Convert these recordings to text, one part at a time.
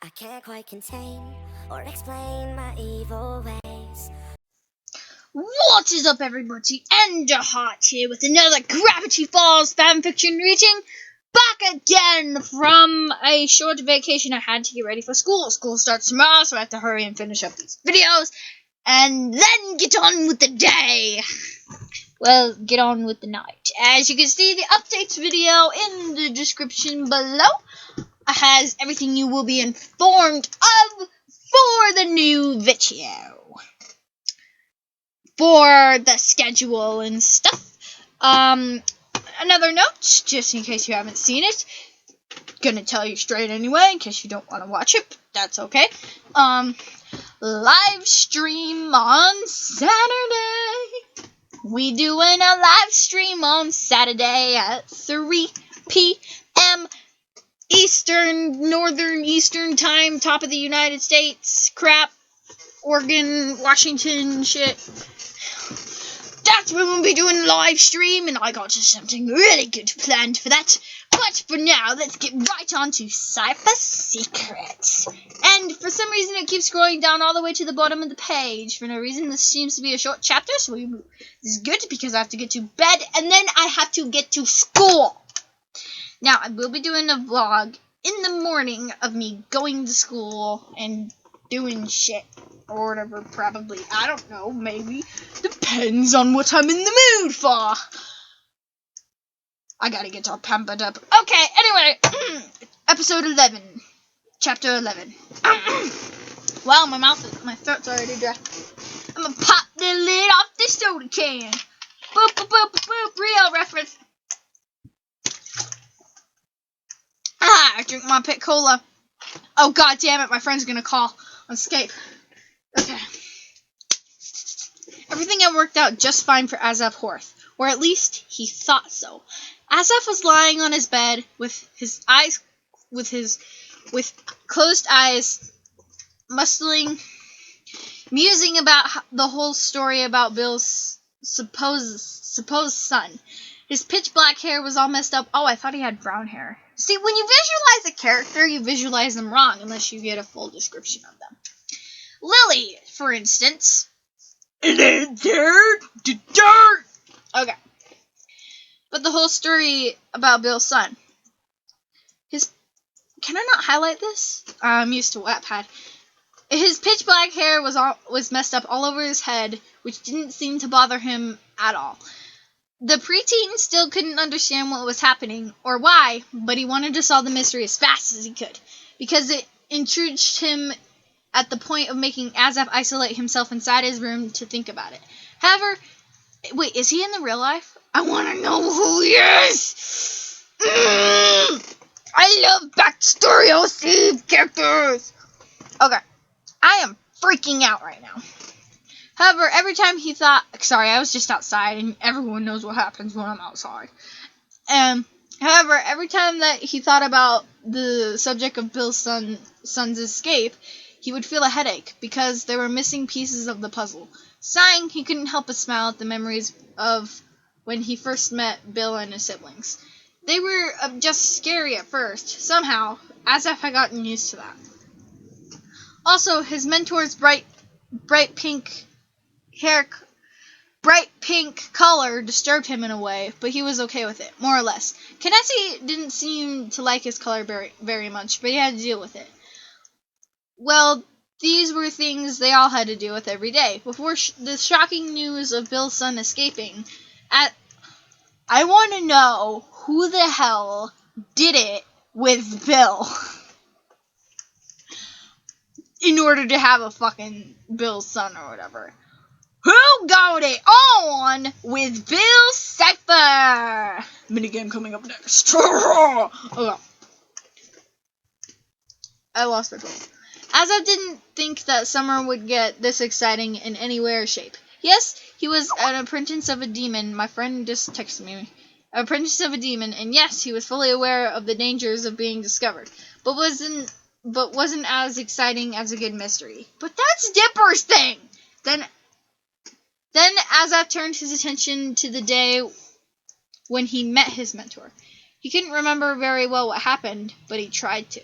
I can't quite contain or explain my evil ways. What is up, everybody? Enderheart here with another Gravity Falls fanfiction reading. Back again from a short vacation I had to get ready for school. School starts tomorrow, so I have to hurry and finish up these videos. And then get on with the day. Well, get on with the night. As you can see, the updates video in the description below has everything you will be informed of for the new video. For the schedule and stuff. Another note, just in case you haven't seen it. Gonna tell you straight anyway, in case you don't want to watch it. That's okay. Live stream on Saturday. We doing a live stream on Saturday at 3 p.m. Northern Eastern time, top of the United States. Crap. Oregon, Washington, shit. That's when we'll be doing a live stream, and I got something really good planned for that. But for now, let's get right on to Cipher Secrets. And for some reason, it keeps scrolling down all the way to the bottom of the page. For no reason, this seems to be a short chapter, so this is good because I have to get to bed, and then I have to get to school. Now, I will be doing a vlog in the morning of me going to school and doing shit. Or whatever, probably. I don't know, maybe. Depends on what I'm in the mood for. I gotta get all pampered up. Okay, anyway. Episode 11. Chapter 11. Wow, my throat's already dry. I'm gonna pop the lid off this soda can. Boop, boop, boop, boop, real reference. I drink my pit cola. Oh, god damn it, my friend's gonna call on Skype. Okay. Everything had worked out just fine for Azaf Horth, or at least he thought so. Azaf was lying on his bed with closed eyes, musing about the whole story about Bill's supposed son. His pitch black hair was all messed up. Oh, I thought he had brown hair. See, when you visualize a character, you visualize them wrong unless you get a full description of them. Lily, for instance. Okay. But the whole story about Bill's son. Can I not highlight this? I'm used to Wattpad. His pitch black hair was messed up all over his head, which didn't seem to bother him at all. The preteen still couldn't understand what was happening, or why, but he wanted to solve the mystery as fast as he could, because it intrigued him at the point of making Azaf isolate himself inside his room to think about it. However, wait, is he in the real life? I want to know who he is! I love backstory OC characters! Okay, I am freaking out right now. However, every time he thought... Sorry, I was just outside, and everyone knows what happens when I'm outside. However, every time that he thought about the subject of Bill's son's escape, he would feel a headache, because there were missing pieces of the puzzle. Sighing, he couldn't help but smile at the memories of when he first met Bill and his siblings. They were just scary at first. Somehow, Azaf had gotten used to that. Also, his mentor's bright pink color disturbed him in a way, but he was okay with it, more or less. Kinesi didn't seem to like his color very much, but he had to deal with it. Well, these were things they all had to deal with every day. Before the shocking news of Bill's son escaping, I want to know who the hell did it with Bill in order to have a fucking Bill's son or whatever. Who got it on with Bill Cipher? Minigame coming up next. Okay. I lost my phone. Azaf didn't think that summer would get this exciting in any way or shape. Yes, he was an apprentice of a demon. My friend just texted me. An apprentice of a demon, and yes, he was fully aware of the dangers of being discovered, but wasn't as exciting as a good mystery. But that's Dipper's thing! Then Azaf turned his attention to the day when he met his mentor. He couldn't remember very well what happened, but he tried to.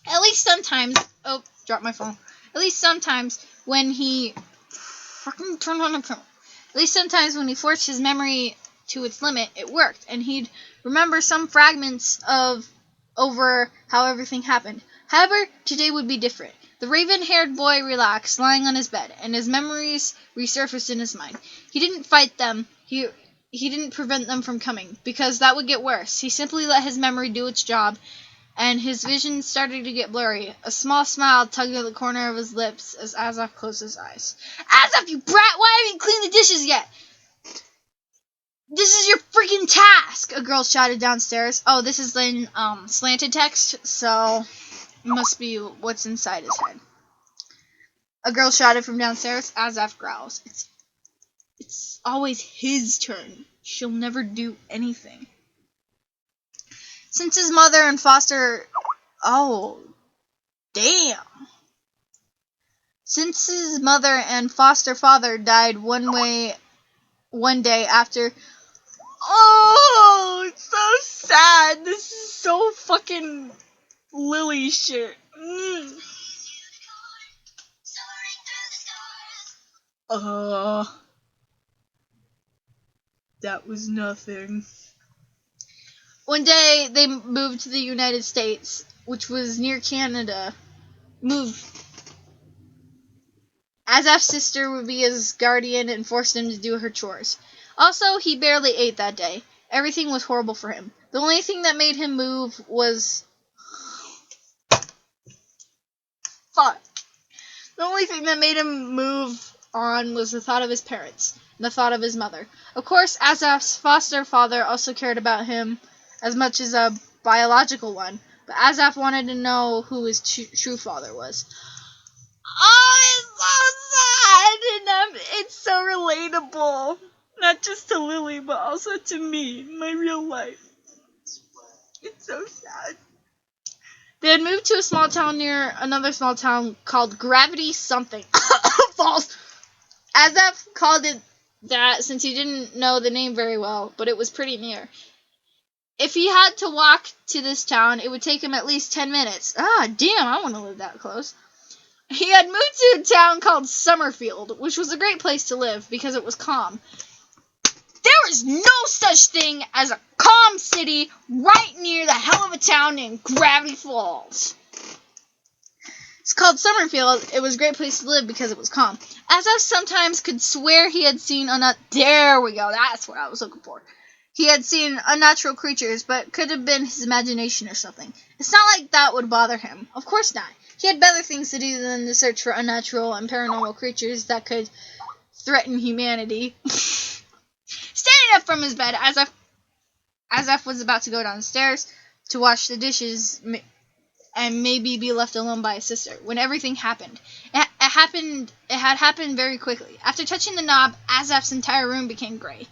At least sometimes, oh, dropped my phone. At least sometimes when he, fucking turn on the phone. At least sometimes when he forced his memory to its limit, it worked, and he'd remember some fragments of over how everything happened. However, today would be different. The raven-haired boy relaxed, lying on his bed, and his memories resurfaced in his mind. He didn't fight them. He didn't prevent them from coming, because that would get worse. He simply let his memory do its job, and his vision started to get blurry. A small smile tugged at the corner of his lips as Azaf closed his eyes. Azaf, you brat! Why haven't you cleaned the dishes yet? This is your freaking task! A girl shouted downstairs. Oh, this is in slanted text, so it must be what's inside his head. A girl shouted from downstairs. Azaf growls. It's always his turn. She'll never do anything. Since his mother and foster... Oh, damn. Since his mother and foster father died one day after... Oh, it's so sad. This is so fucking Lily shit. That was nothing. One day, they moved to the United States, which was near Canada. Azaf's sister would be his guardian and forced him to do her chores. Also, he barely ate that day. Everything was horrible for him. The only thing that made him move was... Fuck. The only thing that made him move on was the thought of his parents, and the thought of his mother. Of course, Azaf's foster father also cared about him as much as a biological one, but Azaf wanted to know who his true father was. Oh, it's so sad, and it's so relatable. Not just to Lily, but also to me, in my real life. It's so sad. They had moved to a small town near another small town called Gravity something Falls. Azaf called it that since he didn't know the name very well, but it was pretty near. If he had to walk to this town, it would take him at least 10 minutes. Ah, damn, I want to live that close. He had moved to a town called Summerfield, which was a great place to live because it was calm. There is no such thing as a calm city right near the hell of a town named Gravity Falls. It's called Summerfield. It was a great place to live because it was calm. Azaf sometimes could swear he had seen there we go, that's what I was looking for. He had seen unnatural creatures, but could have been his imagination or something. It's not like that would bother him. Of course not. He had better things to do than to search for unnatural and paranormal creatures that could threaten humanity. Standing up from his bed, Azaf was about to go downstairs to wash the dishes and maybe be left alone by his sister when everything happened. It had happened very quickly. After touching the knob, Azaf's entire room became gray.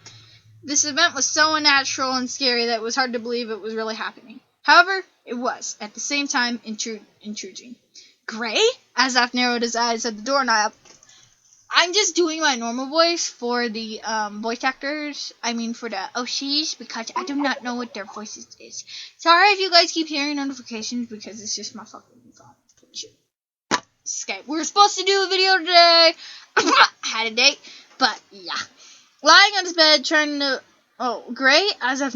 This event was so unnatural and scary that it was hard to believe it was really happening. However, it was, at the same time, intruding. Gray? Azaf narrowed his eyes at the doorknob. I'm just doing my normal voice for the voice actors. I mean for the OCs, because I do not know what their voices is. Sorry if you guys keep hearing notifications, because it's just my fucking phone. Okay, we were supposed to do a video today. Had a date, but yeah. Lying on his bed, trying to... Oh, Gray? Azaf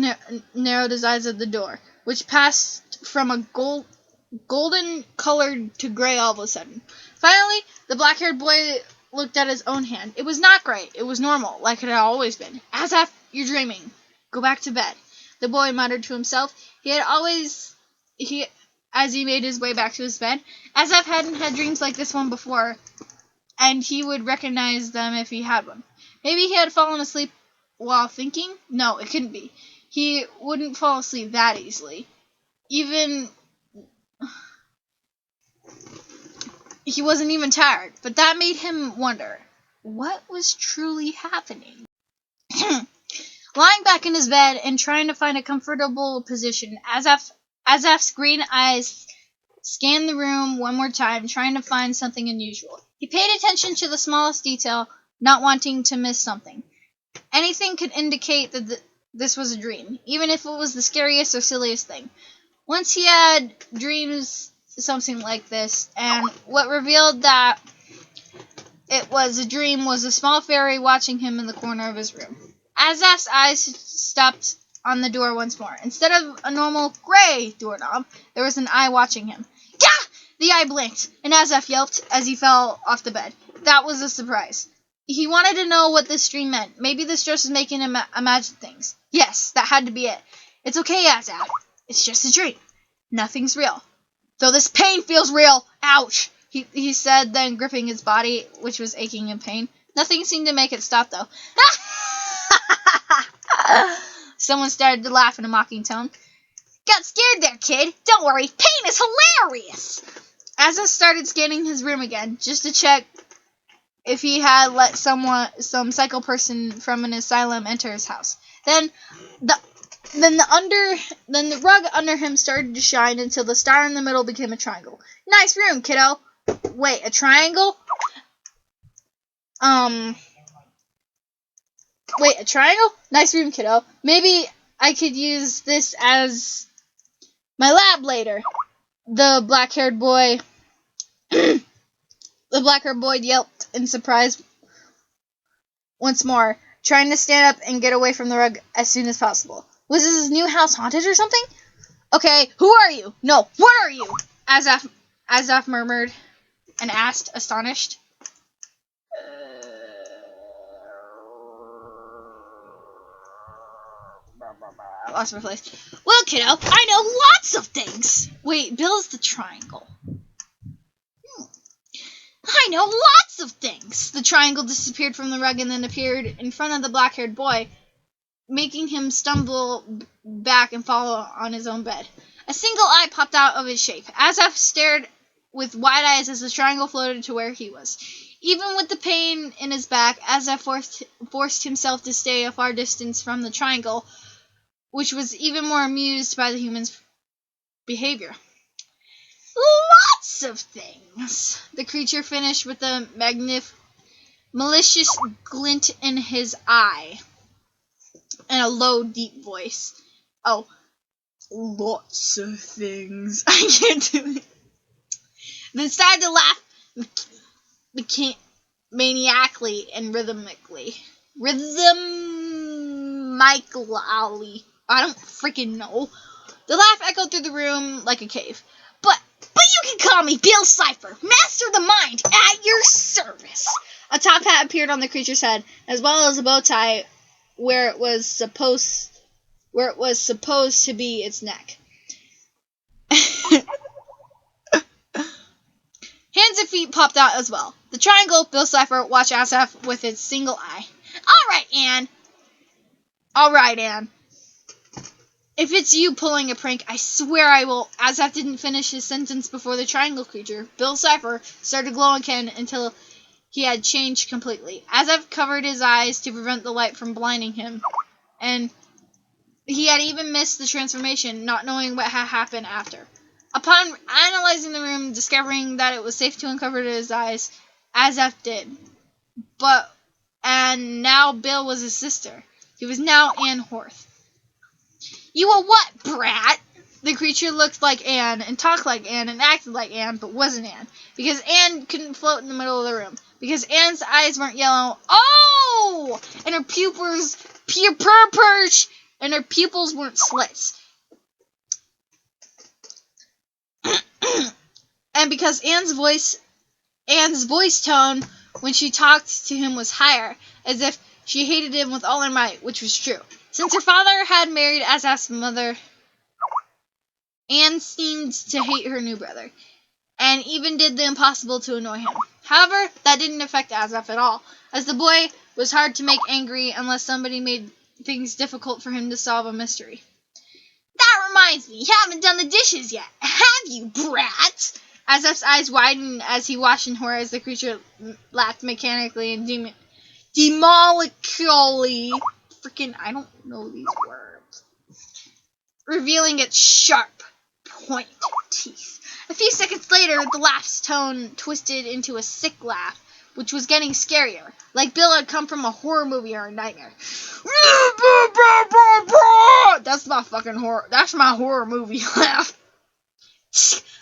narrowed his eyes at the door, which passed from a golden-colored to gray all of a sudden. Finally, the black-haired boy looked at his own hand. It was not gray. It was normal, like it had always been. Azaf, you're dreaming. Go back to bed. The boy muttered to himself. As he made his way back to his bed, Azaf hadn't had dreams like this one before, and he would recognize them if he had one. Maybe he had fallen asleep while thinking? No, it couldn't be. He wouldn't fall asleep that easily. He wasn't even tired, but that made him wonder, what was truly happening? Lying back in his bed and trying to find a comfortable position, Azaf's green eyes scanned the room one more time, trying to find something unusual. He paid attention to the smallest detail, not wanting to miss something. Anything could indicate that this was a dream, even if it was the scariest or silliest thing. Once he had dreams something like this, and what revealed that it was a dream was a small fairy watching him in the corner of his room. Azaf's eyes stopped on the door once more. Instead of a normal gray doorknob, there was an eye watching him. Gah! The eye blinked, and Azaf yelped as he fell off the bed. That was a surprise. He wanted to know what this dream meant. Maybe the stress was making him imagine things. Yes, that had to be it. It's okay, Azaf. It's just a dream. Nothing's real. Though this pain feels real. Ouch! He said, then gripping his body, which was aching in pain. Nothing seemed to make it stop, though. Someone started to laugh in a mocking tone. Got scared there, kid. Don't worry. Pain is hilarious. Azaf started scanning his room again, just to check if he had let some psycho person from an asylum enter his house. Then the rug under him started to shine until the star in the middle became a triangle. Nice room, kiddo. Wait, a triangle? Wait, a triangle? Nice room, kiddo. Maybe I could use this as my lab later. The black-haired boy yelped in surprise once more, trying to stand up and get away from the rug as soon as possible. Was his new house haunted or something? Okay, who are you? No, what are you? Azaf murmured and asked, astonished. I lost my place. Well, kiddo, I know lots of things. Wait, Bill's the triangle. I know lots of things. The triangle disappeared from the rug and then appeared in front of the black-haired boy, making him stumble back and fall on his own bed. A single eye popped out of its shape. Azaf stared with wide eyes as the triangle floated to where he was. Even with the pain in his back, Azaf forced himself to stay a far distance from the triangle, which was even more amused by the human's behavior. Lots of things, the creature finished with a malicious glint in his eye and a low, deep voice. Oh, lots of things. I can't do it. Then started to laugh maniacally and rhythmically. I don't freaking know. The laugh echoed through the room like a cave. But you can call me Bill Cipher, master of the mind, at your service. A top hat appeared on the creature's head, as well as a bow tie where it was supposed to be its neck. Hands and feet popped out as well. The triangle, Bill Cipher, watched Azaf with its single eye. All right, Anne. If it's you pulling a prank, I swear I will. Azaf didn't finish his sentence before the triangle creature, Bill Cipher, started glowing again until he had changed completely. Azaf covered his eyes to prevent the light from blinding him, and he had even missed the transformation, not knowing what had happened after. Upon analyzing the room, discovering that it was safe to uncover his eyes, Azaf did. And now Bill was his sister. He was now Anne Horth. You a what, brat? The creature looked like Anne, and talked like Anne, and acted like Anne, but wasn't Anne. Because Anne couldn't float in the middle of the room. Because Anne's eyes weren't yellow. Oh! And her pupils weren't slits. And because Anne's voice tone when she talked to him was higher, as if she hated him with all her might, which was true. Since her father had married Azaf's mother, Anne seemed to hate her new brother, and even did the impossible to annoy him. However, that didn't affect Azaf at all, as the boy was hard to make angry unless somebody made things difficult for him to solve a mystery. That reminds me, you haven't done the dishes yet, have you, brat? Azaf's eyes widened as he watched in horror as the creature laughed mechanically and demonically. Freaking, I don't know these words. Revealing its sharp, pointed teeth. A few seconds later, the laugh's tone twisted into a sick laugh, which was getting scarier, like Bill had come from a horror movie or a nightmare. That's my fucking horror. That's my horror movie laugh.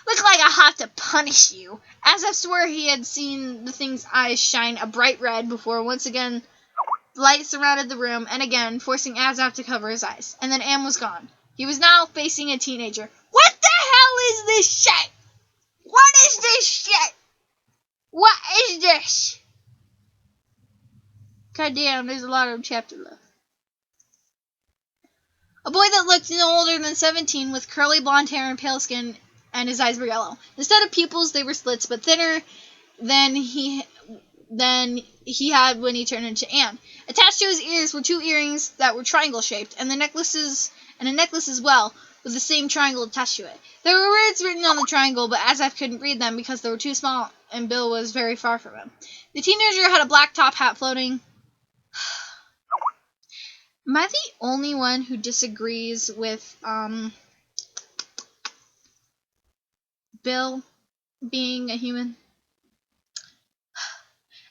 Look like I have to punish you. Azaf swore he had seen the thing's eyes shine a bright red before once again light surrounded the room and again forcing Azaf to cover his eyes. And then Am was gone. He was now facing a teenager. What the hell is this shit? What is this shit? What is this? God damn, there's a lot of chapter left. A boy that looked no older than 17 with curly blonde hair and pale skin, and his eyes were yellow. Instead of pupils, they were slits, but thinner than he had when he turned into Anne. Attached to his ears were 2 earrings that were triangle-shaped, and a necklace as well, with the same triangle attached to it. There were words written on the triangle, but Azaf couldn't read them because they were too small, and Bill was very far from him. The teenager had a black top hat floating. Am I the only one who disagrees with Bill being a human?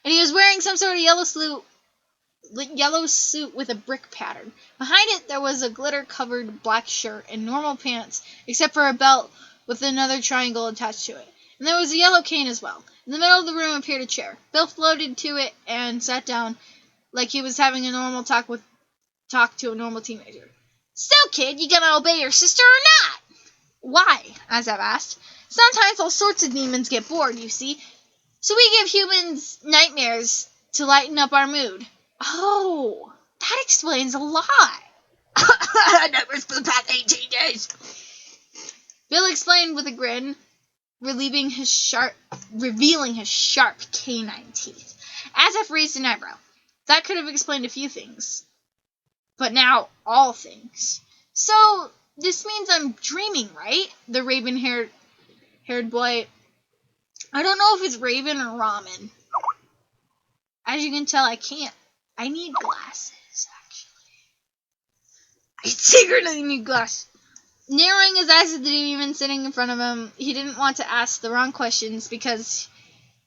And he was wearing some sort of yellow suit with a brick pattern. Behind it, there was a glitter-covered black shirt and normal pants, except for a belt with another triangle attached to it. And there was a yellow cane as well. In the middle of the room appeared a chair. Bill floated to it and sat down like he was having a normal talk to a normal teenager. So, kid, you gonna obey your sister or not? Why? Azaf asked. Sometimes all sorts of demons get bored, you see. So we give humans nightmares to lighten up our mood. Oh, that explains a lot. Nightmares for the past 18 days. Bill explained with a grin, revealing his sharp canine teeth. Azaf raised an eyebrow. That could have explained a few things. But now, all things. So, this means I'm dreaming, right? The raven-haired boy. I don't know if it's Raven or Ramen. As you can tell, I can't. I need glasses, actually. I secretly need glasses. Narrowing his eyes at the demon sitting in front of him, he didn't want to ask the wrong questions because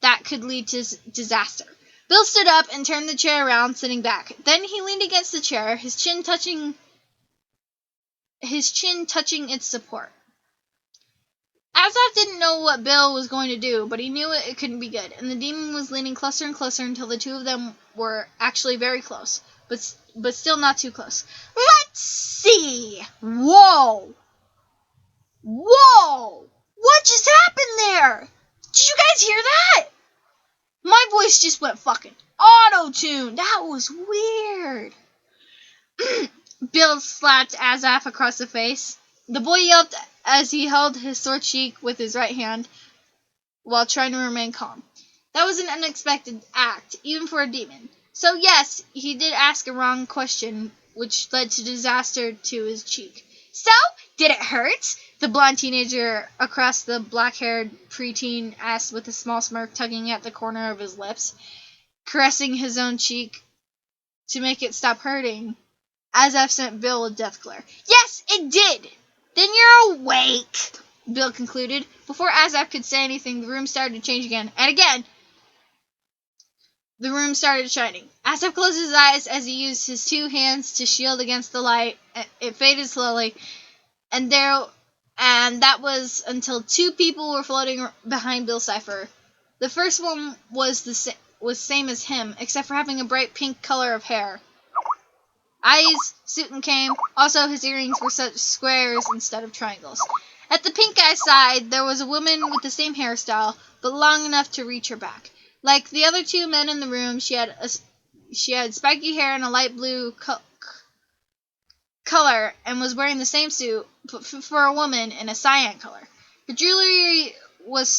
that could lead to disaster. Bill stood up and turned the chair around, sitting back. Then he leaned against the chair, his chin touching its support. Azaf didn't know what Bill was going to do, but he knew it couldn't be good, and the demon was leaning closer and closer until the two of them were actually very close, but still not too close. Let's see! Whoa! Whoa! What just happened there? Did you guys hear that? My voice just went fucking auto-tuned. That was weird. Bill slapped Azaf across the face. The boy yelped as he held his sore cheek with his right hand while trying to remain calm. That was an unexpected act, even for a demon. So yes, he did ask a wrong question, which led to disaster to his cheek. So, did it hurt? The blonde teenager across the black-haired preteen asked with a small smirk tugging at the corner of his lips, caressing his own cheek to make it stop hurting. Azaf sent Bill a death glare. Yes, it did! Then you're awake, Bill concluded. Before Azaf could say anything, the room started to change again. And again, the room started shining. Azaf closed his eyes as he used his 2 hands to shield against the light. It faded slowly, and that was until 2 people were floating behind Bill Cipher. The first one was same as him, except for having a bright pink color of hair. Eyes, suit and cane. Also, his earrings were such squares instead of triangles. At the pink guy's side, there was a woman with the same hairstyle, but long enough to reach her back. Like the other 2 men in the room, she had spiky hair and a light blue color, and was wearing the same suit, but for a woman in a cyan color. Her jewelry was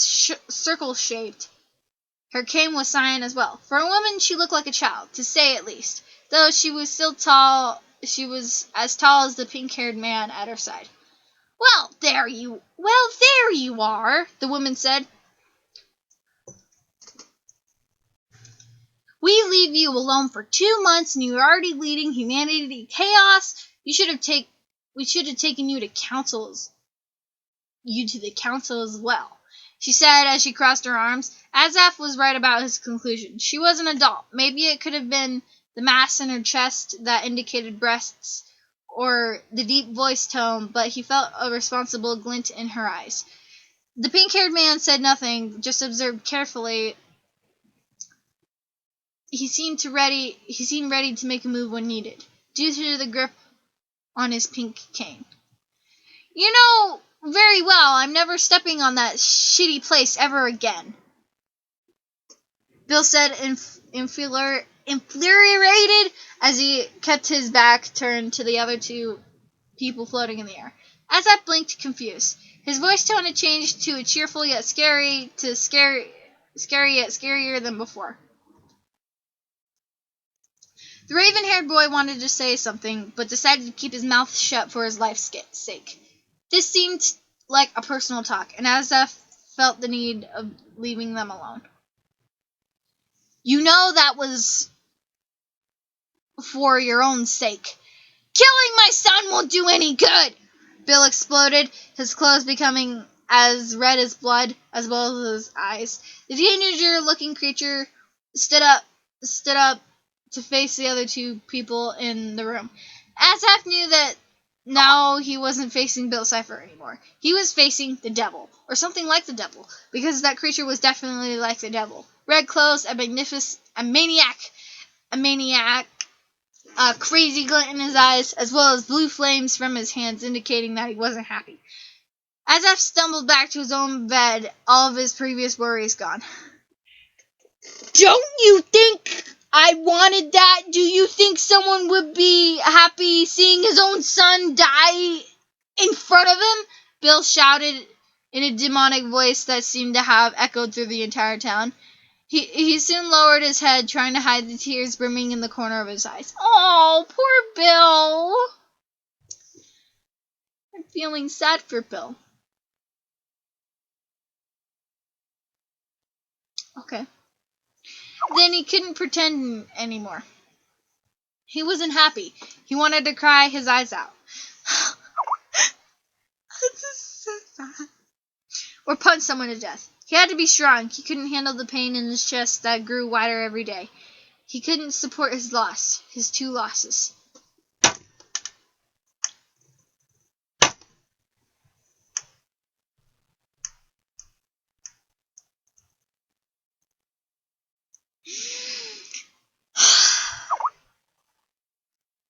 circle-shaped. Her cane was cyan as well. For a woman, she looked like a child, to say at least. Though she was still tall, she was as tall as the pink-haired man at her side. Well, there you are, the woman said. We leave you alone for 2 months and you're already leading humanity to chaos. We should have taken you to the council as well, she said as she crossed her arms. Azaf was right about his conclusion. She was an adult. Maybe it could have been the mass in her chest that indicated breasts, or the deep voice tone, but he felt a responsible glint in her eyes. The pink-haired man said nothing, just observed carefully. He seemed ready to make a move when needed, due to the grip on his pink cane. You know very well I'm never stepping on that shitty place ever again, Bill said, infuriated as he kept his back turned to the other two people floating in the air. Azap blinked, confused. His voice tone had changed to a cheerful yet scary yet scarier than before. The raven-haired boy wanted to say something, but decided to keep his mouth shut for his life's sake. This seemed like a personal talk, and Azaf felt the need of leaving them alone. You know that was for your own sake. Killing my son won't do any good! Bill exploded, his clothes becoming as red as blood, as well as his eyes. The teenager-looking creature stood up to face the other two people in the room. Azaf knew that now he wasn't facing Bill Cipher anymore. He was facing the devil, or something like the devil, because that creature was definitely like the devil. Red clothes, a maniac, a crazy glint in his eyes, as well as blue flames from his hands, indicating that he wasn't happy. Azaf stumbled back to his own bed, all of his previous worries gone. Don't you think I wanted that? Do you think someone would be happy seeing his own son die in front of him? Bill shouted in a demonic voice that seemed to have echoed through the entire town. He soon lowered his head, trying to hide the tears brimming in the corner of his eyes. Oh, poor Bill. I'm feeling sad for Bill. Okay. Then he couldn't pretend anymore. He wasn't happy. He wanted to cry his eyes out. This is so sad. Or punch someone to death. He had to be strong. He couldn't handle the pain in his chest that grew wider every day. He couldn't support his loss, his two losses.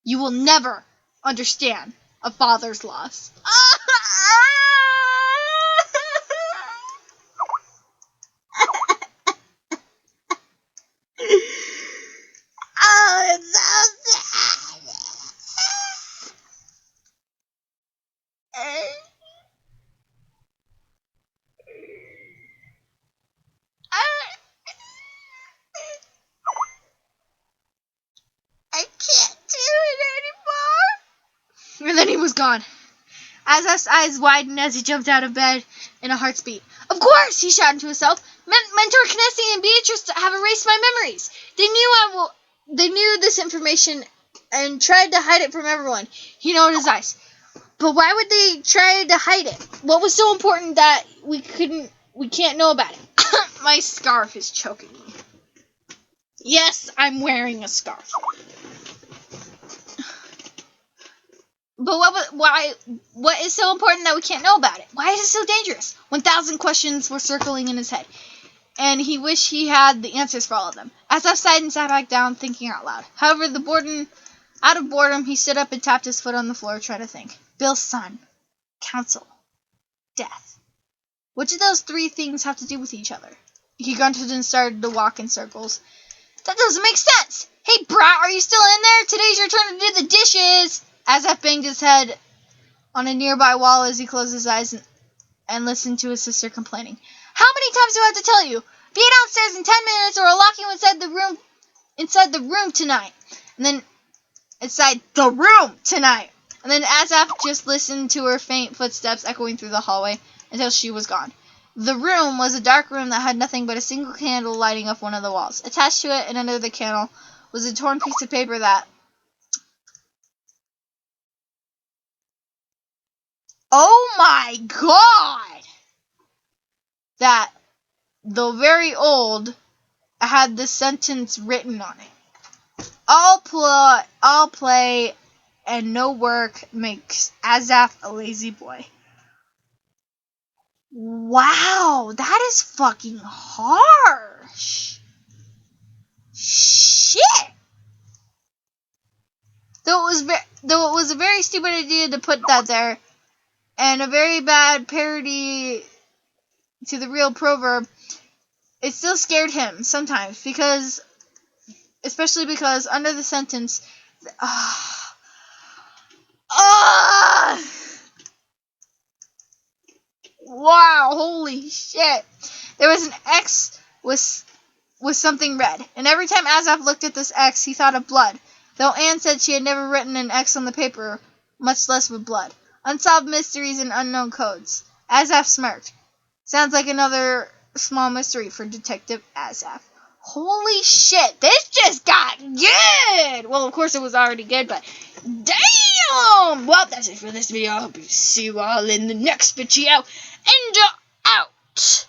You will never understand a father's loss. Oh, it's so sad. I can't do it anymore. And then he was gone. Azaz's eyes widened as he jumped out of bed in a heartbeat. Of course, he shouted to himself. Mentor Kinessi and Beatrice have erased my memories. They knew this information and tried to hide it from everyone. He lowered his eyes. But why would they try to hide it? What was so important that we can't know about it? My scarf is choking me. Yes, I'm wearing a scarf. But what is so important that we can't know about it? Why is it so dangerous? 1,000 questions were circling in his head, and he wished he had the answers for all of them. Azaf sighed and sat back down, thinking out loud. However, out of boredom, he stood up and tapped his foot on the floor, trying to think. Bill's son. Council. Death. What did those three things have to do with each other? He grunted and started to walk in circles. That doesn't make sense! Hey, brat, are you still in there? Today's your turn to do the dishes! Azaf banged his head on a nearby wall as he closed his eyes and listened to his sister complaining. How many times do I have to tell you? Be downstairs in 10 minutes or I'll lock you inside the room tonight. And then inside the room tonight. And then Azaf just listened to her faint footsteps echoing through the hallway until she was gone. The room was a dark room that had nothing but a single candle lighting up one of the walls. Attached to it and under the candle was a torn piece of paper that... Oh my god! That, though very old, had this sentence written on it. All play and no work makes Azaf a lazy boy. Wow, that is fucking harsh. Shit. Though it was a very stupid idea to put that there, and a very bad parody to the real proverb, it still scared him sometimes especially because under the sentence, wow, holy shit. There was an X with something red, and every time Azaf looked at this X, he thought of blood, though Anne said she had never written an X on the paper, much less with blood. Unsolved mysteries and unknown codes. Azaf smirked. Sounds like another small mystery for Detective Azaf. Holy shit, this just got good! Well, of course it was already good, but damn! Well, that's it for this video. I hope you see you all in the next video. Ender out!